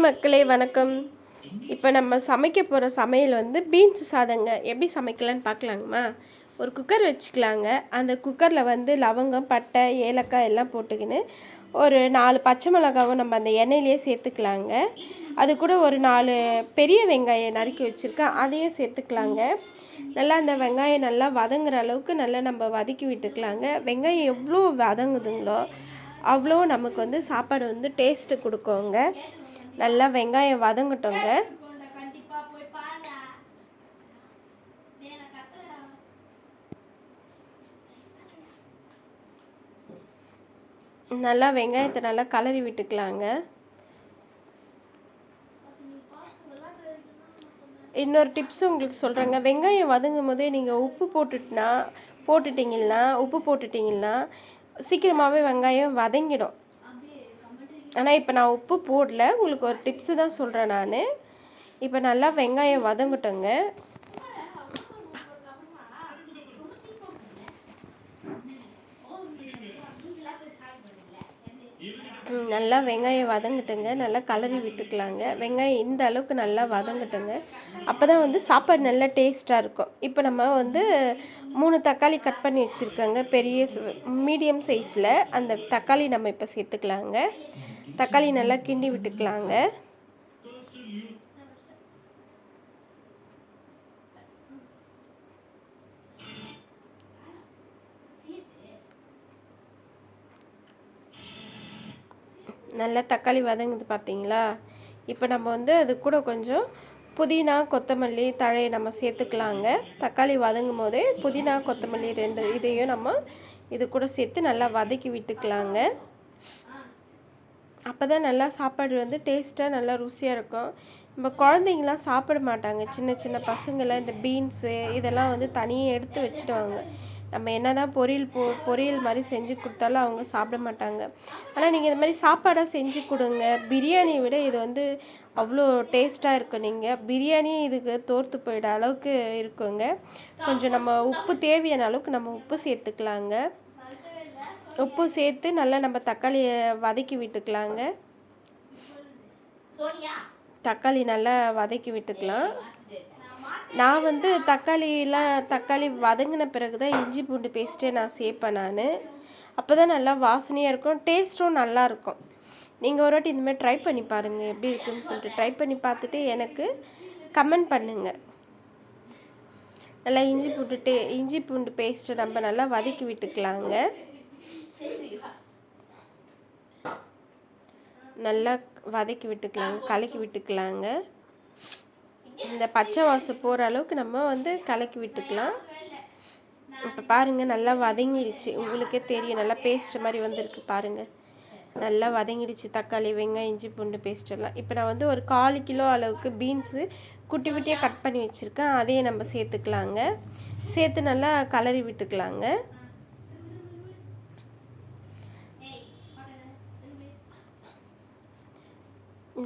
மக்களே வணக்கம். இப்போ நம்ம சமைக்க போகிற சமையல் வந்து பீன்ஸ் சாதங்க. எப்படி சமைக்கலான்னு பார்க்கலாங்கம்மா. ஒரு குக்கர் வச்சுக்கலாங்க. அந்த குக்கரில் வந்து லவங்கம், பட்டை, ஏலக்காய் எல்லாம் போட்டுக்கின்னு ஒரு 4 பச்சை மிளகாவும் நம்ம அந்த எண்ணெயிலேயே சேர்த்துக்கலாங்க. அது கூட ஒரு 4 பெரிய வெங்காயம் நறுக்கி வச்சுருக்கேன், அதையும் சேர்த்துக்கலாங்க. நல்லா அந்த வெங்காயம் நல்லா வதங்குற அளவுக்கு நல்லா நம்ம வதக்கி விட்டுக்கலாங்க. வெங்காயம் எவ்வளோ வதங்குதுங்களோ அவ்வளோ நமக்கு வந்து சாப்பாடு வந்து டேஸ்ட்டு கொடுக்குங்க. நல்லா வெங்காயம் வதங்கட்டோங்க. நல்லா வெங்காயத்தை நல்லா கலரி விட்டுக்கலாங்க. இன்னொரு டிப்ஸ் உங்களுக்கு சொல்கிறேங்க. வெங்காயம் வதங்கும் போதே நீங்கள் உப்பு போட்டுட்டிங்கன்னா சீக்கிரமாகவே வெங்காயம் வதங்கிடும். ஆனால் இப்போ நான் உப்பு போடல, உங்களுக்கு ஒரு டிப்ஸு தான் சொல்கிறேன் நான். இப்போ நல்லா வெங்காயம் வதங்கட்டோங்க. நல்லா வெங்காயம் வதங்கட்டுங்க. நல்லா கலரி விட்டுக்கலாங்க. வெங்காயம் இந்த அளவுக்கு நல்லா வதங்கட்டுங்க. அப்போ தான் வந்து சாப்பாடு நல்லா டேஸ்ட்டாக இருக்கும். இப்போ நம்ம வந்து 3 தக்காளி கட் பண்ணி வச்சுருக்கோங்க, பெரிய மீடியம் சைஸில். அந்த தக்காளி நம்ம இப்போ சேர்த்துக்கலாங்க. தக்காளி நல்லா கிண்டி விட்டுக்கலாங்க. நல்லா தக்காளி வதங்குது பார்த்தீங்களா. இப்போ நம்ம வந்து அது கூட கொஞ்சம் புதினா, கொத்தமல்லி தழையை நம்ம சேர்த்துக்கலாங்க. தக்காளி வதங்கும் போதே புதினா, கொத்தமல்லி 2 இதையும் நம்ம இது கூட சேர்த்து நல்லா வதக்கி விட்டுக்கலாங்க. அப்போ தான் நல்லா சாப்பாடு வந்து டேஸ்ட்டாக நல்லா ருசியாக இருக்கும். நம்ம குழந்தைங்களாம் சாப்பிட மாட்டாங்க. சின்ன சின்ன பசங்களாம் இந்த பீன்ஸு இதெல்லாம் வந்து தனியாக எடுத்து வச்சுடுவாங்க. நம்ம என்ன தான் பொரியல் மாதிரி செஞ்சு கொடுத்தாலும் அவங்க சாப்பிட மாட்டாங்க. ஆனால் நீங்கள் இந்த மாதிரி சாப்பாடாக செஞ்சு கொடுங்க. பிரியாணியை விட இது வந்து அவ்வளோ டேஸ்ட்டாக இருக்கும். நீங்கள் பிரியாணி இதுக்கு தோர்த்து போயிட அளவுக்கு இருக்குங்க. கொஞ்சம் நம்ம உப்பு தேவையான அளவுக்கு நம்ம உப்பு சேர்த்துக்கலாங்க. உப்பு சேர்த்து நல்லா நம்ம தக்காளியை வதக்கி விட்டுக்கலாங்க. தக்காளி நல்லா வதக்கி விட்டுக்கலாம். நான் வந்து தக்காளி வதங்கின பிறகு தான் இஞ்சி பூண்டு பேஸ்ட்டே நான் சேர்ப்பேன் நான். அப்போ தான் நல்லா வாசனையாக இருக்கும், டேஸ்ட்டும் நல்லாயிருக்கும். நீங்கள் ஒரு வாட்டி இந்தமாதிரி ட்ரை பண்ணி பாருங்கள், எப்படி இருக்குன்னு சொல்லிட்டு ட்ரை பண்ணி பார்த்துட்டு எனக்கு கமெண்ட் பண்ணுங்கள். நல்லா இஞ்சி பூண்டு பேஸ்ட்டை நம்ம நல்லா வதக்கி விட்டுக்கலாங்க. நல்லா வதக்கி விட்டுக்கலாங்க, கலக்கி விட்டுக்கலாங்க. இந்த பச்சை வாசம் போகிற அளவுக்கு நம்ம வந்து கலக்கி விட்டுக்கலாம். இப்போ பாருங்கள் நல்லா வதங்கிடுச்சு, உங்களுக்கே தெரியும். நல்லா பேஸ்ட் மாதிரி வந்திருக்கு பாருங்கள். நல்லா வதங்கிடுச்சு தக்காளி, வெங்காயம், இஞ்சி பூண்டு பேஸ்ட்டெல்லாம். இப்போ நான் வந்து ஒரு 1/4 கிலோ அளவுக்கு பீன்ஸு குட்டி குட்டியாக கட் பண்ணி வச்சுருக்கேன், அதையே நம்ம சேர்த்துக்கலாங்க. சேர்த்து நல்லா கலரி விட்டுக்கலாங்க.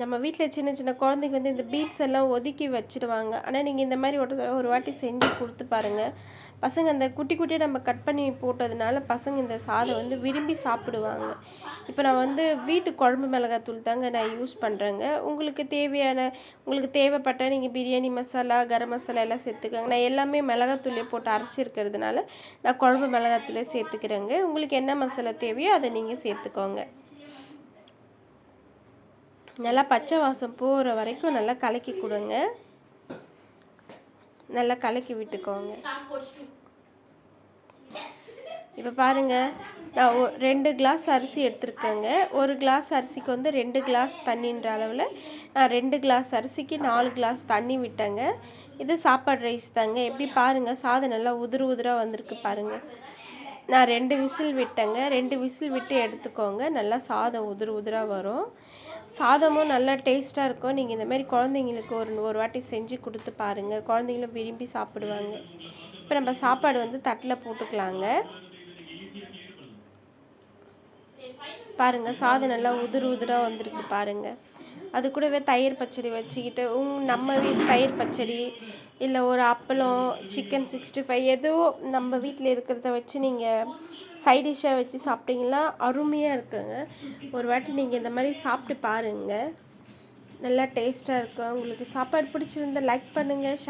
நம்ம வீட்டில் சின்ன சின்ன குழந்தைங்க வந்து இந்த பீட்ஸ் எல்லாம் ஒதுக்கி வச்சுடுவாங்க. ஆனால் நீங்கள் இந்த மாதிரி ஒரு வாட்டி செஞ்சு கொடுத்து பாருங்கள். பசங்க அந்த குட்டி குட்டியாக நம்ம கட் பண்ணி போட்டதுனால பசங்க இந்த சாதம் வந்து விரும்பி சாப்பிடுவாங்க. இப்போ நான் வந்து வீட்டு குழம்பு மிளகாத்தூள் தாங்க நான் யூஸ் பண்ணுறேங்க. உங்களுக்கு தேவைப்பட்ட நீங்கள் பிரியாணி மசாலா, கரம் மசாலா எல்லாம் சேர்த்துக்கோங்க. நான் எல்லாமே மிளகாத்தூளே போட்டு அரைச்சிருக்கிறதுனால நான் குழம்பு மிளகாத்தூளே சேர்த்துக்கிறேங்க. உங்களுக்கு என்ன மசாலா தேவையோ அதை நீங்கள் சேர்த்துக்கோங்க. நல்லா பச்சை வாசம் போகிற வரைக்கும் நல்லா கலக்கி கொடுங்க. நல்லா கலக்கி விட்டுக்கோங்க. இப்போ பாருங்கள், நான் 2 கிளாஸ் அரிசி எடுத்துருக்கேங்க. 1 கிளாஸ் அரிசிக்கு வந்து 2 கிளாஸ் தண்ணின்ற அளவில் நான் 2 கிளாஸ் அரிசிக்கு 4 கிளாஸ் தண்ணி விட்டேங்க. இது சாப்பாடு ரைஸ் தாங்க. எப்படி பாருங்கள், சாதம் நல்லா உதிராக வந்திருக்கு பாருங்கள். நான் 2 விசில் விட்டேங்க. 2 விசில் விட்டு எடுத்துக்கோங்க. நல்லா சாதம் உதிராக வரும். சாதமும் நல்லா டேஸ்ட்டாக இருக்கும். நீங்கள் இந்த மாதிரி குழந்தைங்களுக்கு ஒரு வாட்டி செஞ்சு கொடுத்து பாருங்கள், குழந்தைங்களும் விரும்பி சாப்பிடுவாங்க. இப்போ நம்ம சாப்பாடு வந்து தட்டில் போட்டுக்கலாங்க. பாருங்கள் சாதம் நல்லா உதிராக வந்திருக்கு பாருங்கள். அது கூடவே தயிர் பச்சடி வச்சுக்கிட்டு நம்ம வீட்டு தயிர் பச்சடி இல்லை ஒரு அப்பளம், சிக்கன் 65 ஏதோ நம்ம வீட்டில் இருக்கிறத வச்சு நீங்கள் சைட் டிஷ்ஷாக வச்சு சாப்பிட்டிங்கன்னா அருமையாக இருக்குங்க. ஒரு வாட்டி நீங்கள் இந்த மாதிரி சாப்பிட்டு பாருங்கள், நல்லா டேஸ்ட்டாக இருக்கும். உங்களுக்கு சாப்பாடு பிடிச்சிருந்தா லைக் பண்ணுங்கள், ஷேர்